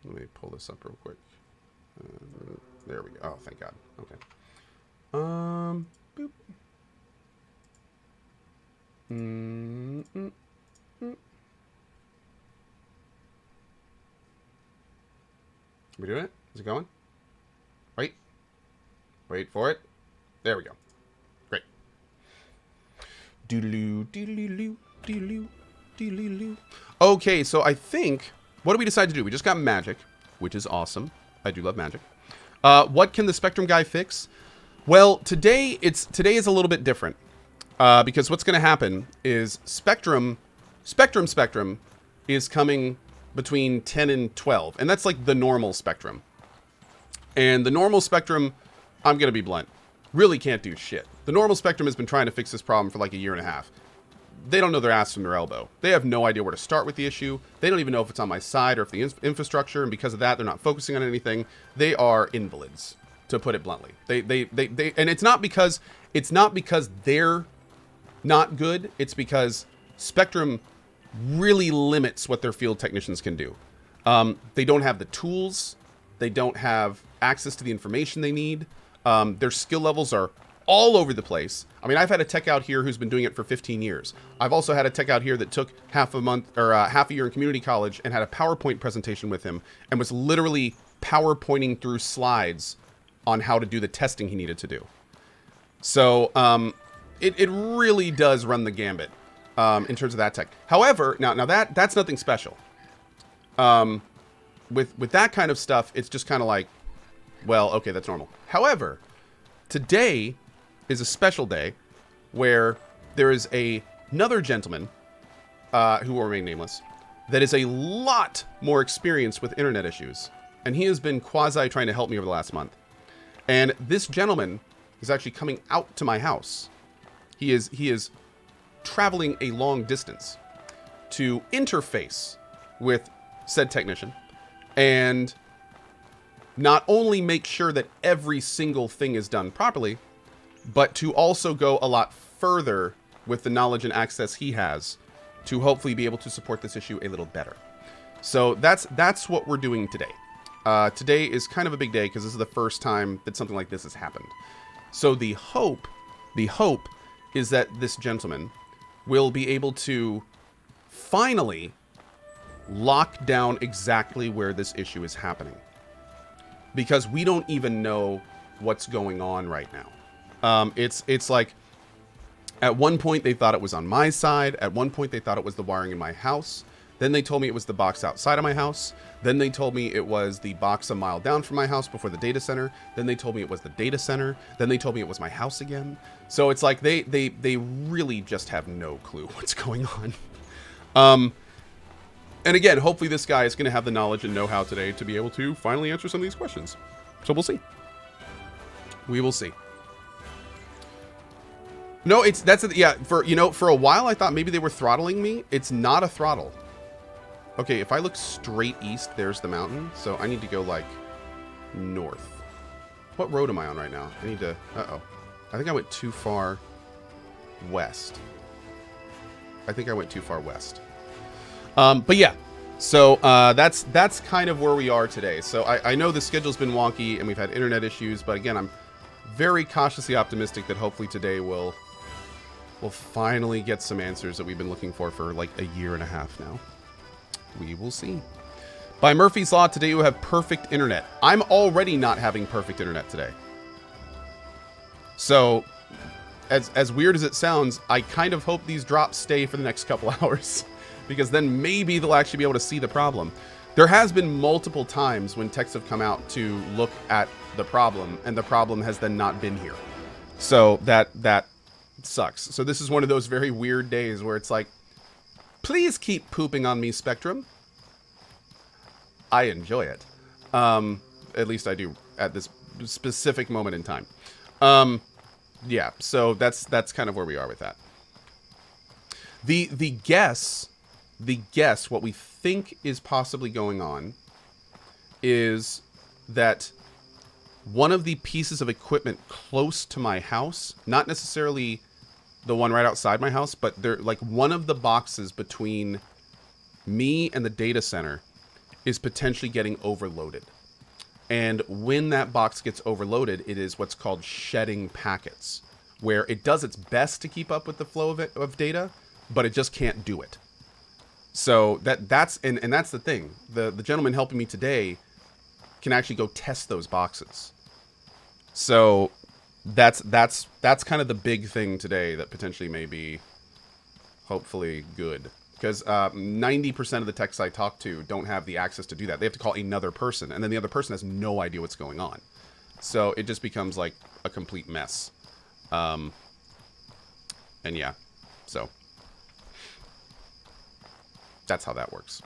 Let me pull this up real quick. There we go. Oh, thank God. Okay. Boop. We doing it? Is it going? Wait. Wait for it. There we go. Great. Doodaloo, doodaloo, doodaloo, doodaloo. Okay, so I think, what did we decide to do? We just got magic, which is awesome. I do love magic. What can the Spectrum guy fix? Well, today is a little bit different. Because what's going to happen is Spectrum is coming between 10 and 12. And that's like the normal Spectrum. And the normal Spectrum, I'm going to be blunt, really can't do shit. The normal Spectrum has been trying to fix this problem for like a year and a half. They don't know their ass from their elbow. They have no idea where to start with the issue. They don't even know if it's on my side or if the infrastructure, and because of that, they're not focusing on anything. They are invalids, to put it bluntly. And it's not because they're not good. It's because Spectrum really limits what their field technicians can do. They don't have the tools. They don't have access to the information they need. Their skill levels are all over the place. I mean, I've had a tech out here who's been doing it for 15 years. I've also had a tech out here that took half a year in community college and had a PowerPoint presentation with him and was literally PowerPointing through slides on how to do the testing he needed to do. So, it really does run the gambit in terms of that tech. However, now that's nothing special. With that kind of stuff, it's just kind of like, well, okay, that's normal. However, today is a special day where there is another gentleman who will remain nameless that is a lot more experienced with internet issues, and he has been quasi trying to help me over the last month. And this gentleman is actually coming out to my house. He is traveling a long distance to interface with said technician and not only make sure that every single thing is done properly, but to also go a lot further with the knowledge and access he has to hopefully be able to support this issue a little better. So that's what we're doing today. Today is kind of a big day because this is the first time that something like this has happened. So the hope is that this gentleman will be able to finally lock down exactly where this issue is happening. Because we don't even know what's going on right now. It's like, at one point they thought it was on my side. At one point they thought it was the wiring in my house. Then they told me it was the box outside of my house. Then they told me it was the box a mile down from my house before the data center. Then they told me it was the data center. Then they told me it was my house again. So it's like they really just have no clue what's going on. And again, hopefully this guy is going to have the knowledge and know-how today to be able to finally answer some of these questions. So we'll see. We will see. No, for a while I thought maybe they were throttling me. It's not a throttle. Okay, if I look straight east, there's the mountain. So I need to go like north. What road am I on right now? I need to, I think I went too far west. But yeah, so that's kind of where we are today. So I know the schedule's been wonky and we've had internet issues, but again, I'm very cautiously optimistic that hopefully today we'll finally get some answers that we've been looking for like a year and a half now. We will see. By Murphy's Law, today you have perfect internet. I'm already not having perfect internet today. So, as weird as it sounds, I kind of hope these drops stay for the next couple hours. Because then maybe they'll actually be able to see the problem. There has been multiple times when techs have come out to look at the problem, and the problem has then not been here. So that sucks. So this is one of those very weird days where it's like, please keep pooping on me, Spectrum. I enjoy it. At least I do at this specific moment in time. Yeah, so that's kind of where we are with that. The guess, what we think is possibly going on is that one of the pieces of equipment close to my house, not necessarily the one right outside my house, but they're like one of the boxes between me and the data center is potentially getting overloaded. And when that box gets overloaded, it is what's called shedding packets, where it does its best to keep up with the flow of data, but it just can't do it. So that's the thing. The gentleman helping me today can actually go test those boxes. So that's kind of the big thing today that potentially may be hopefully good. Because 90% of the techs I talk to don't have the access to do that. They have to call another person, and then the other person has no idea what's going on. So it just becomes like a complete mess. And yeah, so that's how that works.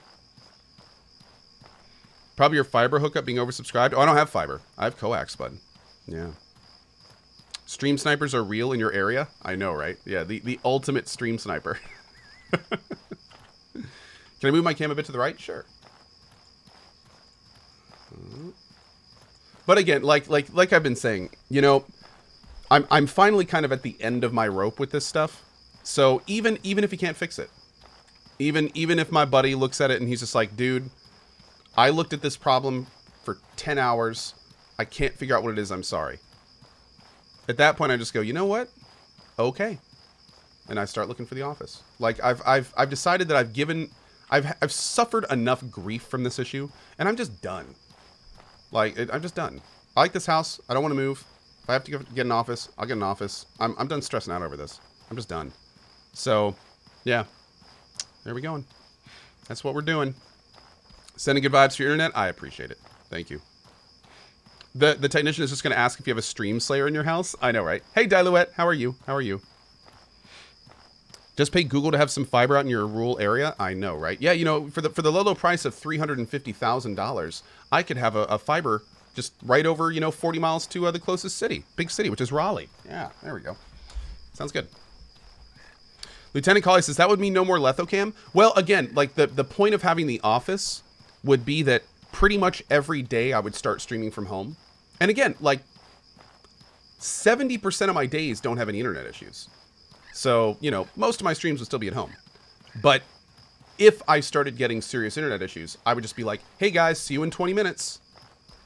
Probably your fiber hookup being oversubscribed. Oh, I don't have fiber. I have coax, bud. Yeah. Stream snipers are real in your area? I know, right? Yeah, the ultimate stream sniper. Can I move my cam a bit to the right? Sure. But again, like I've been saying, you know, I'm finally kind of at the end of my rope with this stuff. So even if you can't fix it, even if my buddy looks at it and he's just like, dude, I looked at this problem for 10 hours. I can't figure out what it is. I'm sorry. At that point, I just go, you know what? Okay. And I start looking for the office. Like I've decided that I've suffered enough grief from this issue, and I'm just done. Like I'm just done. I like this house. I don't want to move. If I have to get an office, I'll get an office. I'm done stressing out over this. I'm just done. So, yeah. There we going. That's what we're doing. Sending good vibes to your internet. I appreciate it. Thank you. The technician is just going to ask if you have a stream slayer in your house. I know, right? Hey, Diluette. How are you? How are you? Just pay Google to have some fiber out in your rural area. I know, right? Yeah, you know, for the low price of $350,000, I could have a fiber just right over, you know, 40 miles to the closest city, big city, which is Raleigh. Yeah, there we go. Sounds good. Lieutenant Colley says that would mean no more Lethocam. Well, again, like the point of having the office would be that pretty much every day I would start streaming from home. And again, like 70% of my days don't have any internet issues. So, you know, most of my streams would still be at home. But if I started getting serious internet issues, I would just be like, hey guys, see you in 20 minutes,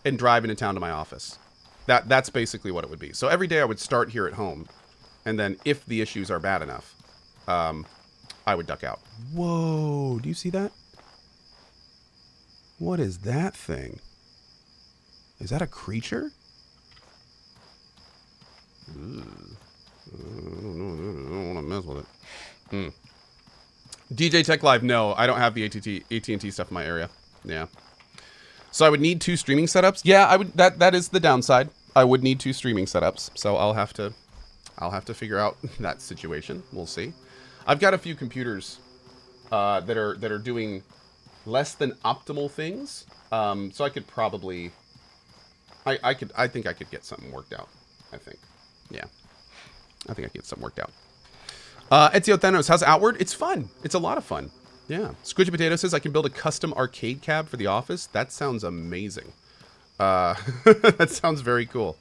and drive into town to my office. That's basically what it would be. So every day I would start here at home, and then if the issues are bad enough, I would duck out. Whoa, do you see that? What is that thing? Is that a creature? I don't want to mess with it. DJ Tech Live, no, I don't have the AT&T stuff in my area. Yeah. So I would need 2 streaming setups. Yeah, I would. That is the downside. I would need 2 streaming setups. So I'll have to figure out that situation. We'll see. I've got a few computers that are doing less than optimal things. So I could probably I think I could get something worked out. I think. Yeah. I think I can get something worked out. Ezio Thanos, how's Outward? It's fun. It's a lot of fun. Yeah. Squidgy Potato says I can build a custom arcade cab for the office. That sounds amazing. That sounds very cool.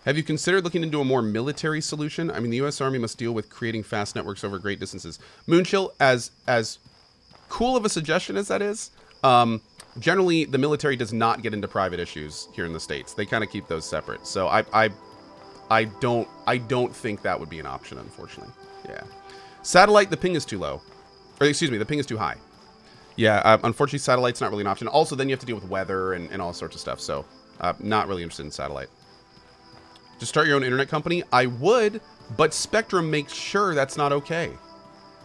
Have you considered looking into a more military solution? I mean, the U.S. Army must deal with creating fast networks over great distances. Moonchill, as cool of a suggestion as that is, generally the military does not get into private issues here in the States. They kind of keep those separate. So I don't think that would be an option, unfortunately. Yeah. Satellite, the ping is too low. Or excuse me, the ping is too high. Yeah, unfortunately satellite's not really an option. Also, then you have to deal with weather and all sorts of stuff. So, not really interested in satellite. To start your own internet company? I would, but Spectrum makes sure that's not okay.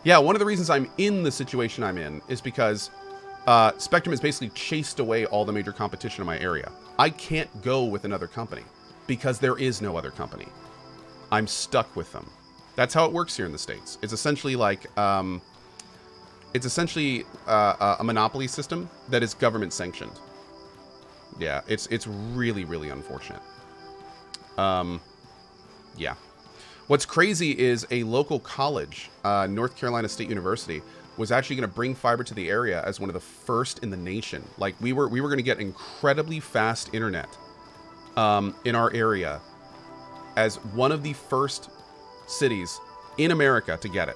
Yeah, one of the reasons I'm in the situation I'm in is because Spectrum has basically chased away all the major competition in my area. I can't go with another company because there is no other company. I'm stuck with them. That's how it works here in the States. It's essentially like, a monopoly system that is government sanctioned. Yeah, it's really, really unfortunate. Yeah. What's crazy is a local college, North Carolina State University, was actually going to bring fiber to the area as one of the first in the nation. Like we were going to get incredibly fast internet in our area as one of the first cities in America to get it.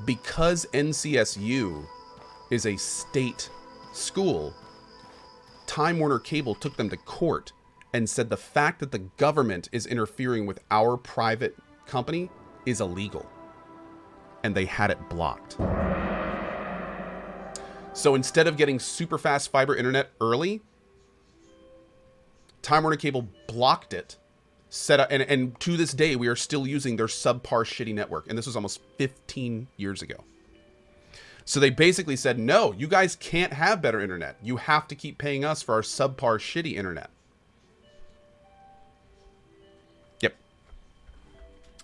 because NCSU is a state school, Time Warner Cable took them to court and said the fact that the government is interfering with our private company is illegal. And they had it blocked. So instead of getting super fast fiber internet early, Time Warner Cable blocked it, set up, and to this day we are still using their subpar shitty network. And this was almost 15 years ago. So they basically said, no, you guys can't have better internet. You have to keep paying us for our subpar shitty internet. Yep.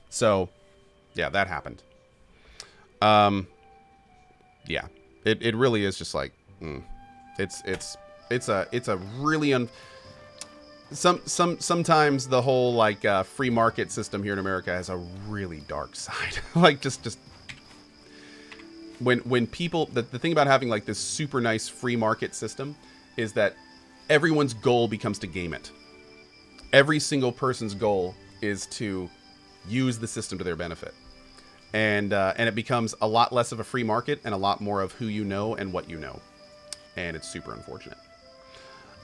So, yeah, that happened. Yeah, it really is just like, it's a really sometimes the whole like free market system here in America has a really dark side. Like just when people, the thing about having like this super nice free market system is that everyone's goal becomes to game it. Every single person's goal is to use the system to their benefit. And it becomes a lot less of a free market and a lot more of who you know and what you know. And it's super unfortunate.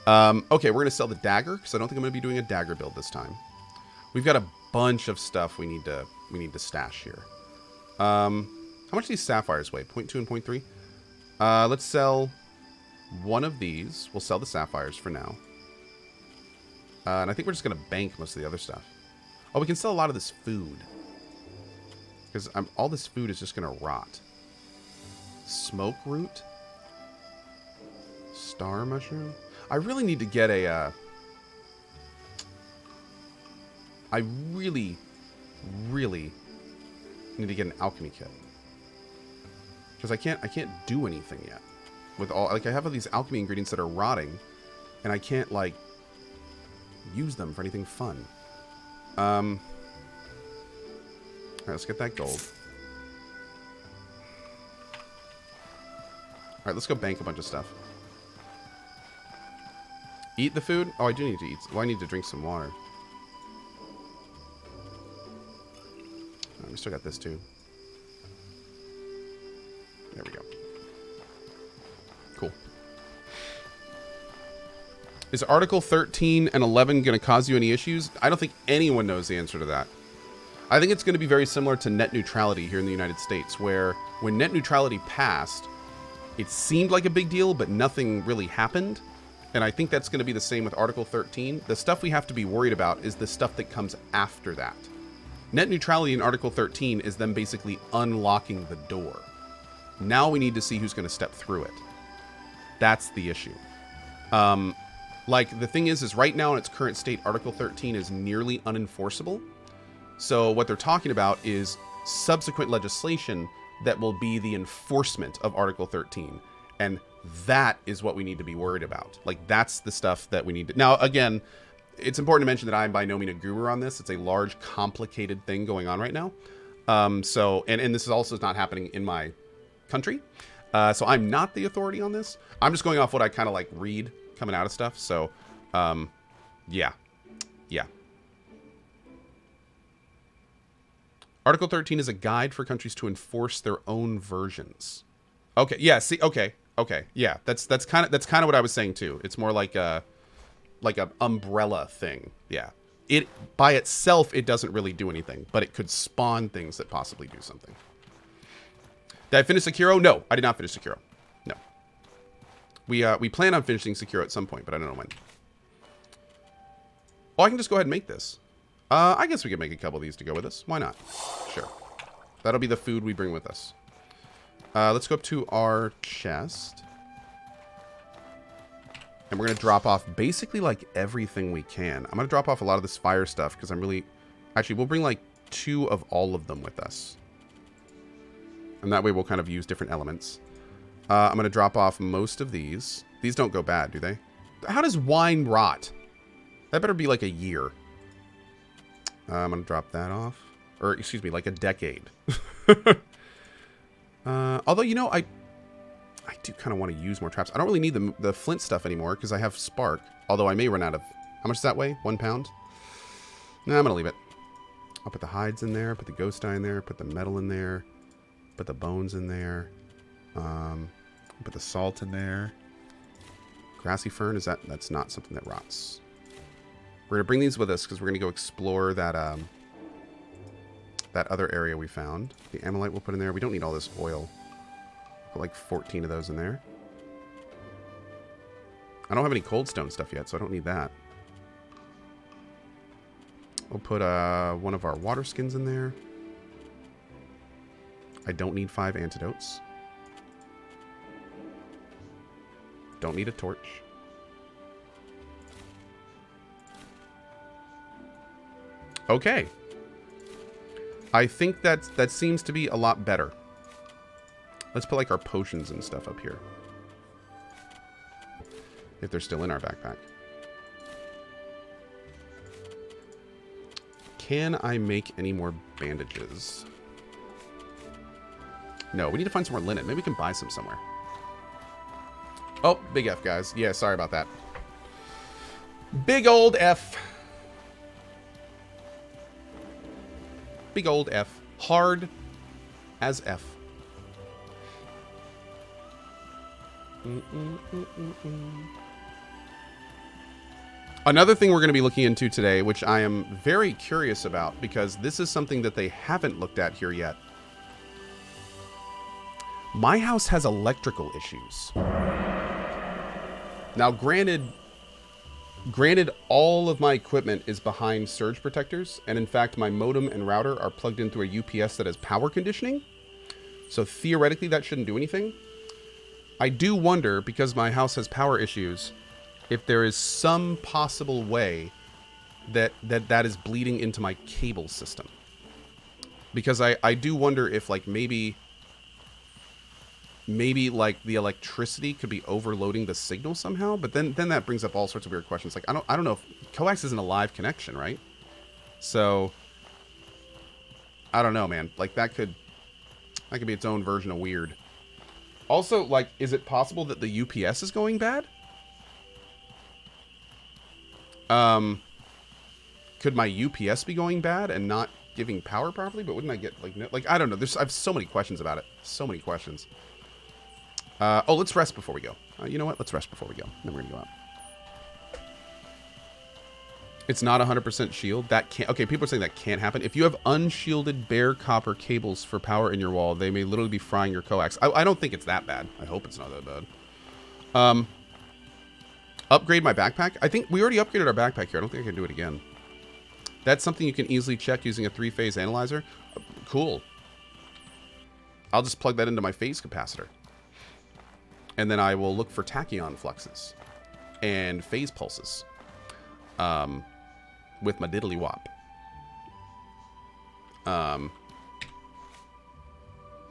Okay, we're going to sell the dagger because I don't think I'm going to be doing a dagger build this time. We've got a bunch of stuff we need to stash here. How much do these sapphires weigh? 0.2 and 0.3? Let's sell one of these. We'll sell the sapphires for now. And I think we're just going to bank most of the other stuff. Oh, we can sell a lot of this food. Because all this food is just going to rot. Smoke root? Star mushroom? I really need to get a... I really need to get an alchemy kit. Because I can't do anything yet. With all... Like, I have all these alchemy ingredients that are rotting. And I can't, like, use them for anything fun. Alright, let's get that gold. Alright, let's go bank a bunch of stuff. Eat the food? Oh, I do need to eat. Well, I need to drink some water. We still got this too. There we go. Cool. Is Article 13 and 11 going to cause you any issues? I don't think anyone knows the answer to that. I think it's going to be very similar to net neutrality here in the United States, where when net neutrality passed, it seemed like a big deal, but nothing really happened. And I think that's going to be the same with Article 13. The stuff we have to be worried about is the stuff that comes after that. Net neutrality in Article 13 is them basically unlocking the door. Now we need to see who's going to step through it. That's the issue. Like, the thing is right now in its current state, Article 13 is nearly unenforceable. So what they're talking about is subsequent legislation that will be the enforcement of Article 13. And that is what we need to be worried about. Like, that's the stuff that we need to... Now, again, it's important to mention that I'm by no means a guru on this. It's a large, complicated thing going on right now. And this is also not happening in my country. So I'm not the authority on this. I'm just going off what I kind of like read coming out of stuff. So, yeah. Article 13 is a guide for countries to enforce their own versions. Okay. Yeah. See. Okay. Yeah. That's kind of what I was saying too. It's more like a umbrella thing. Yeah. It by itself, it doesn't really do anything, but it could spawn things that possibly do something. Did I finish Sekiro? No, I did not finish Sekiro. No. We plan on finishing Sekiro at some point, but I don't know when. Oh, I can just go ahead and make this. I guess we could make a couple of these to go with us. Why not? Sure. That'll be the food we bring with us. Let's go up to our chest. And we're going to drop off basically like everything we can. I'm going to drop off a lot of this fire stuff because I'm really... Actually, we'll bring like 2 of all of them with us. And that way we'll kind of use different elements. I'm going to drop off most of these. These don't go bad, do they? How does wine rot? That better be like a year. I'm going to drop that off. Or, excuse me, like a decade. Although, you know, I do kind of want to use more traps. I don't really need the flint stuff anymore because I have spark. Although I may run out of... How much does that weigh? 1 pound? No, I'm going to leave it. I'll put the hides in there, put the ghost eye in there, put the metal in there. Put the bones in there. Put the salt in there. Grassy fern, that's not something that rots. We're gonna bring these with us because we're gonna go explore that that other area we found. The ammonite we'll put in there. We don't need all this oil. Put like 14 of those in there. I don't have any cold stone stuff yet, so I don't need that. We'll put one of our water skins in there. I don't need 5 antidotes. Don't need a torch. Okay. I think that seems to be a lot better. Let's put like our potions and stuff up here. If they're still in our backpack. Can I make any more bandages? No, we need to find some more linen. Maybe we can buy some somewhere. Oh, big F, guys. Yeah, sorry about that. Big old F. Big old F. Hard as F. Another thing we're going to be looking into today, which I am very curious about, because this is something that they haven't looked at here yet. My house has electrical issues. Now, granted, all of my equipment is behind surge protectors, and in fact, my modem and router are plugged in through a UPS that has power conditioning. So theoretically, that shouldn't do anything. I do wonder, because my house has power issues, if there is some possible way that is bleeding into my cable system. Because I do wonder if, like, maybe like the electricity could be overloading the signal somehow, but then that brings up all sorts of weird questions. Like, I don't know if coax isn't a live connection, right? So I don't know, man. Like, that could be its own version of weird. Also, like, is it possible that the UPS is going bad? Could my UPS be going bad and not giving power properly? But wouldn't I get, like, no, like, I don't know. I have so many questions about it. So many questions. Oh, let's rest before we go. You know what? Let's rest before we go. Then we're going to go out. It's not 100% shield. That can't... Okay, people are saying that can't happen. If you have unshielded bare copper cables for power in your wall, they may literally be frying your coax. I don't think it's that bad. I hope it's not that bad. Upgrade my backpack. I think we already upgraded our backpack here. I don't think I can do it again. That's something you can easily check using a 3-phase analyzer. Cool. I'll just plug that into my phase capacitor. And then I will look for tachyon fluxes and phase pulses with my diddly wop.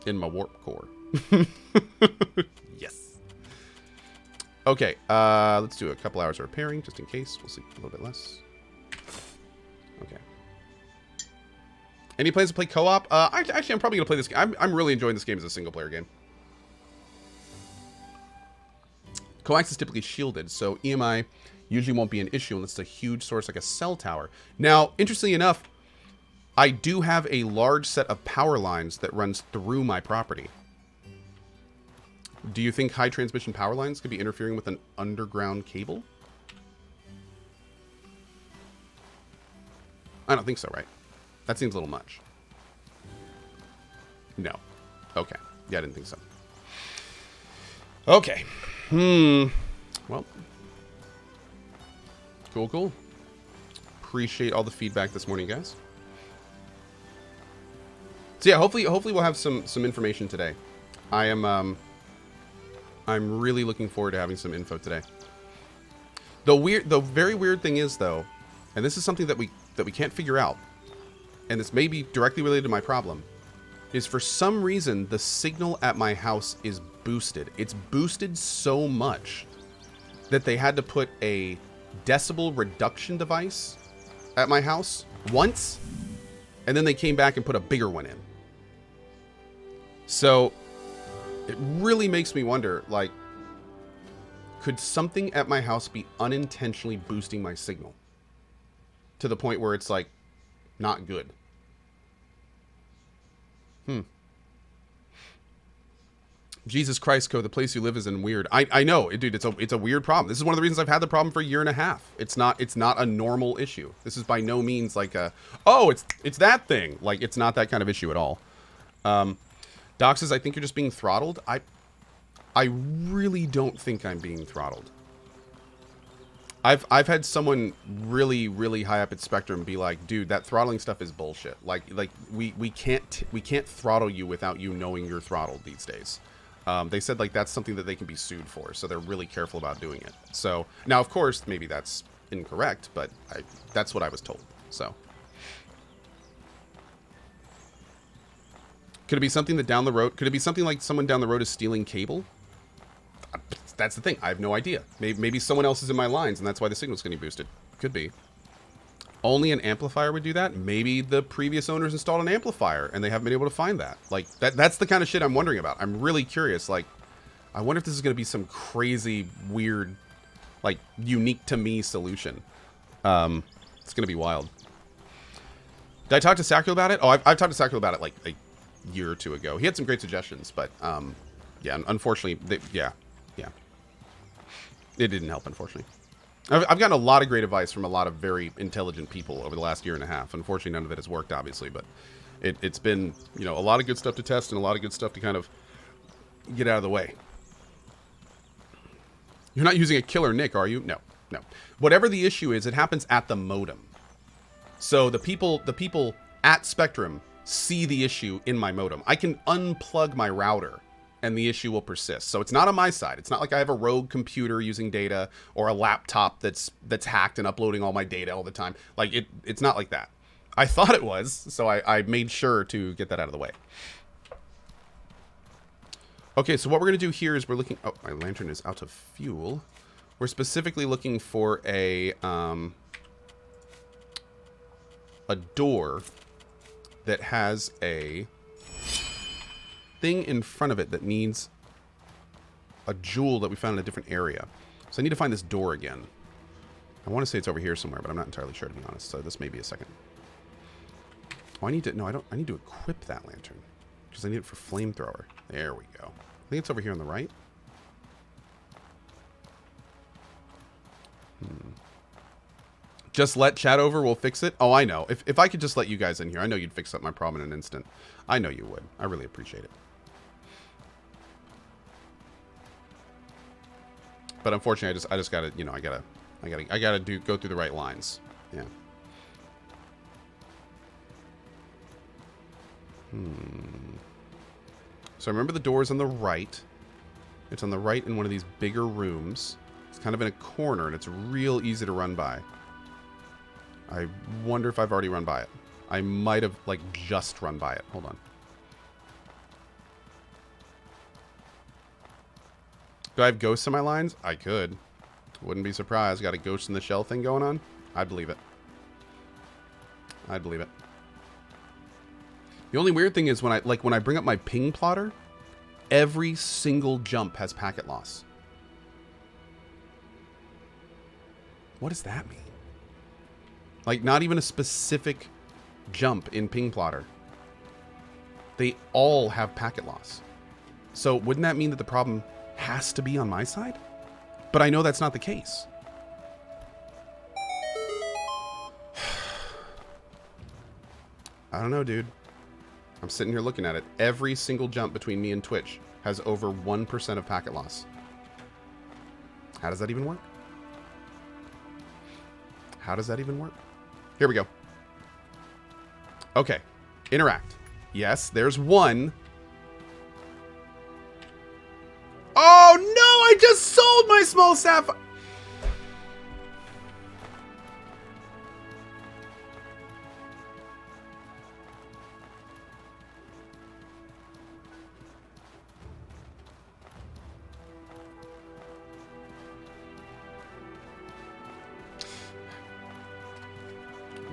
In my warp core. Yes. Okay, let's do a couple hours of repairing just in case. We'll sleep a little bit less. Okay. Any plans to play co-op? Actually, I'm probably going to play this game. I'm really enjoying this game as a single-player game. Coax is typically shielded, so EMI usually won't be an issue unless it's a huge source like a cell tower. Now, interestingly enough, I do have a large set of power lines that runs through my property. Do you think high transmission power lines could be interfering with an underground cable? I don't think so, right? That seems a little much. No. Okay. Yeah, I didn't think so. Okay. Well. Cool. Appreciate all the feedback this morning, guys. So yeah, hopefully we'll have some information today. I'm really looking forward to having some info today. The very weird thing is, though, and this is something that we can't figure out, and this may be directly related to my problem, is for some reason the signal at my house is boosted. It's boosted so much that they had to put a decibel reduction device at my house once, and then they came back and put a bigger one in. So it really makes me wonder, like, could something at my house be unintentionally boosting my signal to the point where it's, like, not good? Jesus Christ, Co, the place you live is in weird. I know, dude, it's a weird problem. This is one of the reasons I've had the problem for a year and a half. It's not a normal issue. This is by no means like a, oh, it's that thing. Like, it's not that kind of issue at all. Doc says, I think you're just being throttled. I really don't think I'm being throttled. I've had someone really, really high up at Spectrum be like, dude, that throttling stuff is bullshit. Like we can't throttle you without you knowing you're throttled these days. They said like that's something that they can be sued for, so they're really careful about doing it. So now, of course, maybe that's incorrect, but that's what I was told. So could it be something that down the road? Could it be something like someone down the road is stealing cable? That's the thing. I have no idea. Maybe someone else is in my lines, and that's why the signal's getting boosted. Could be. Only an amplifier would do that. Maybe the previous owners installed an amplifier, and they haven't been able to find that. Like, that's the kind of shit I'm wondering about. I'm really curious. Like, I wonder if this is going to be some crazy, weird, like, unique to me solution. It's going to be wild. Did I talk to Sakul about it? Oh, I've talked to Sakul about it, like, a year or two ago. He had some great suggestions, but, yeah, unfortunately, yeah. It didn't help, unfortunately. I've gotten a lot of great advice from a lot of very intelligent people over the last year and a half. Unfortunately, none of it has worked, obviously, but it's been, you know, a lot of good stuff to test and a lot of good stuff to kind of get out of the way. You're not using a killer NIC, are you? No. Whatever the issue is, it happens at the modem. So the people at Spectrum see the issue in my modem. I can unplug my router and the issue will persist. So it's not on my side. It's not like I have a rogue computer using data or a laptop that's hacked and uploading all my data all the time. Like, it's not like that. I thought it was, so I made sure to get that out of the way. Okay, so what we're going to do here is we're looking... Oh, my lantern is out of fuel. We're specifically looking for a door that has a thing in front of it that needs a jewel that we found in a different area. So I need to find this door again. I want to say it's over here somewhere, but I'm not entirely sure, to be honest. So this may be a second. Oh, I need to... No, I don't... I need to equip that lantern. Because I need it for flamethrower. There we go. I think it's over here on the right. Just let chat over, we'll fix it. Oh, I know. If I could just let you guys in here, I know you'd fix up my problem in an instant. I know you would. I really appreciate it. But unfortunately, I just gotta, you know, I gotta go through the right lines. Yeah. So remember the door's on the right. It's on the right in one of these bigger rooms. It's kind of in a corner, and it's real easy to run by. I wonder if I've already run by it. I might have, like, just run by it. Hold on. Do I have ghosts in my lines? I could. Wouldn't be surprised. Got a ghost in the shell thing going on? I'd believe it. I'd believe it. The only weird thing is when I bring up my ping plotter, every single jump has packet loss. What does that mean? Like, not even a specific jump in ping plotter. They all have packet loss. So wouldn't that mean that the problem has to be on my side? But I know that's not the case. I don't know, dude. I'm sitting here looking at it. Every single jump between me and Twitch has over 1% of packet loss. How does that even work? How does that even work? Here we go. Okay. Interact. Yes, there's one. Oh, no! I just sold my small sapphire!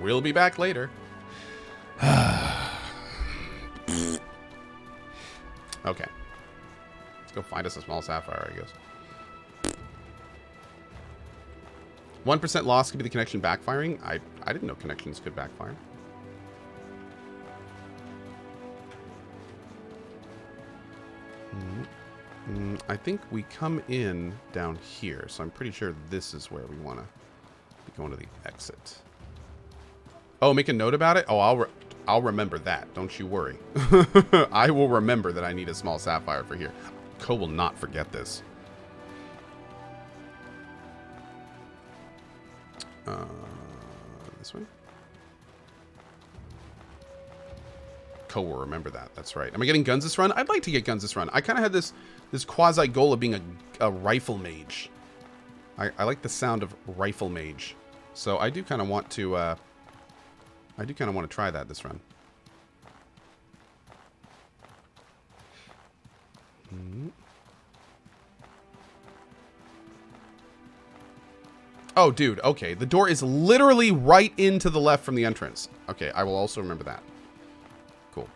We'll be back later. Okay. Let's go find us a small sapphire, I guess. 1% loss could be the connection backfiring. I didn't know connections could backfire. I think we come in down here, so I'm pretty sure this is where we want to be going to the exit. Oh, make a note about it? Oh, I'll remember that. Don't you worry. I will remember that I need a small sapphire for here. Co will not forget this. This way? Co will remember that. That's right. Am I getting guns this run? I'd like to get guns this run. I kind of had this quasi goal of being a rifle mage. I like the sound of rifle mage, so I do kind of want to. I do kind of want to try that this run. Oh, dude. Okay, the door is literally right into the left from the entrance. Okay, I will also remember that. Cool.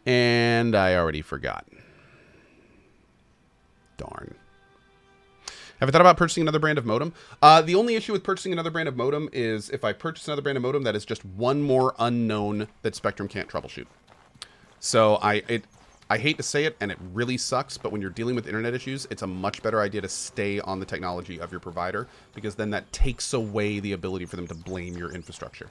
And I already forgot. Darn. Have I thought about purchasing another brand of modem? The only issue with purchasing another brand of modem is if I purchase another brand of modem, that is just one more unknown that Spectrum can't troubleshoot. So I hate to say it, and it really sucks, but when you're dealing with internet issues, it's a much better idea to stay on the technology of your provider, because then that takes away the ability for them to blame your infrastructure.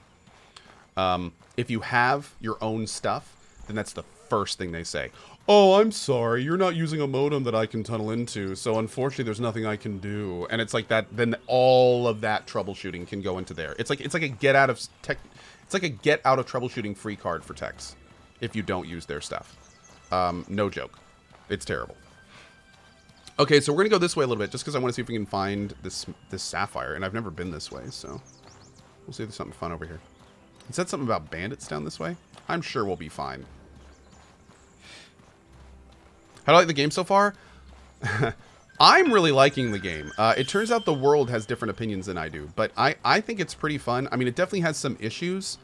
If you have your own stuff, then that's the first thing they say. Oh, I'm sorry, you're not using a modem that I can tunnel into, so unfortunately there's nothing I can do. And it's like that, then all of that troubleshooting can go into there. It's like a get out of troubleshooting free card for techs if you don't use their stuff. No joke. It's terrible. Okay, so we're gonna go this way a little bit just because I want to see if we can find this sapphire, and I've never been this way, so we'll see if there's something fun over here. It said something about bandits down this way. I'm sure we'll be fine. How do I like the game so far? I'm really liking the game. It turns out the world has different opinions than I do, but I think it's pretty fun. I mean, it definitely has some issues.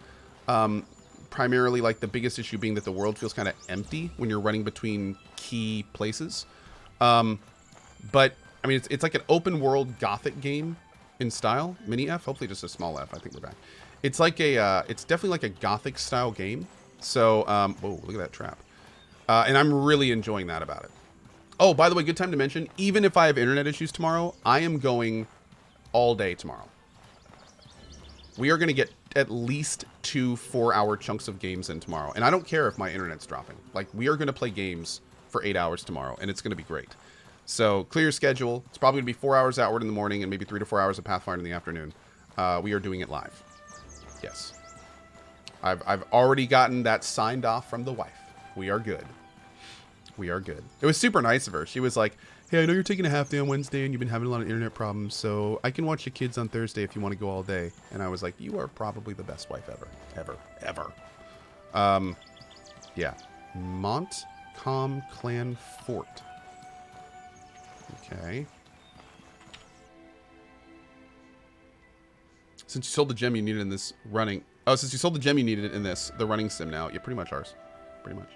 Primarily, like, the biggest issue being that the world feels kind of empty when you're running between key places. But, I mean, it's like an open world Gothic game in style. Mini F? Hopefully just a small F. I think we're back. It's like a, it's definitely like a Gothic style game. So, whoa, look at that trap. And I'm really enjoying that about it. Oh, by the way, good time to mention, even if I have internet issues tomorrow, I am going all day tomorrow. We are going to get at least 2 4-hour chunks of games in tomorrow. And I don't care if my internet's dropping. Like, we are going to play games for 8 hours tomorrow, and it's going to be great. So, clear your schedule. It's probably going to be 4 hours outward in the morning and maybe 3 to 4 hours of Pathfinder in the afternoon. We are doing it live. Yes. I've already gotten that signed off from the wife. We are good. We are good. It was super nice of her. She was like, hey, I know you're taking a half day on Wednesday and you've been having a lot of internet problems, so I can watch your kids on Thursday if you want to go all day. And I was like, you are probably the best wife ever. Ever. Ever. Yeah. Montcalm Clan Fort. Okay. Since you sold the gem you needed in this running... Oh, since you sold the gem you needed in this, the running sim now. Yeah, pretty much ours. Pretty much.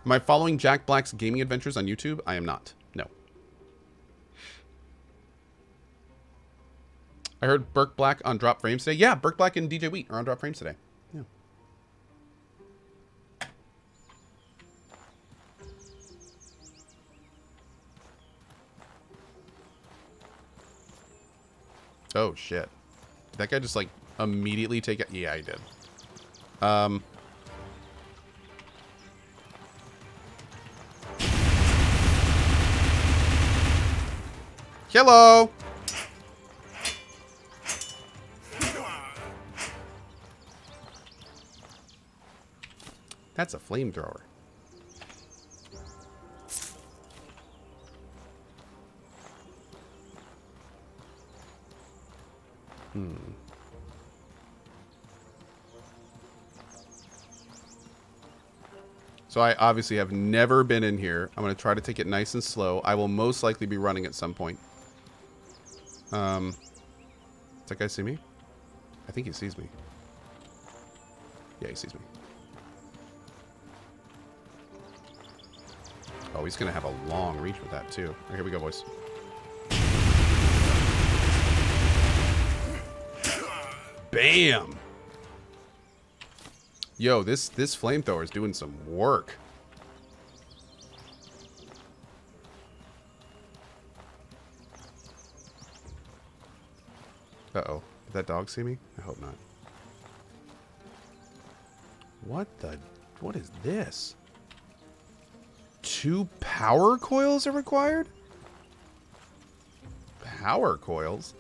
Am I following Jack Black's gaming adventures on YouTube? I am not. No. I heard Burke Black on Drop Frames today. Yeah, Burke Black and DJ Wheat are on Drop Frames today. Yeah. Oh, shit. Did that guy just, like, immediately take it? Yeah, he did. Hello! That's a flamethrower. So I obviously have never been in here. I'm going to try to take it nice and slow. I will most likely be running at some point. Does that guy see me? I think he sees me. Yeah, he sees me. Oh, he's going to have a long reach with that, too. Right, here we go, boys. Bam! Yo, this flamethrower is doing some work. Uh-oh. Did that dog see me? I hope not. What is this? 2 power coils are required? Power coils?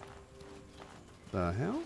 The hell?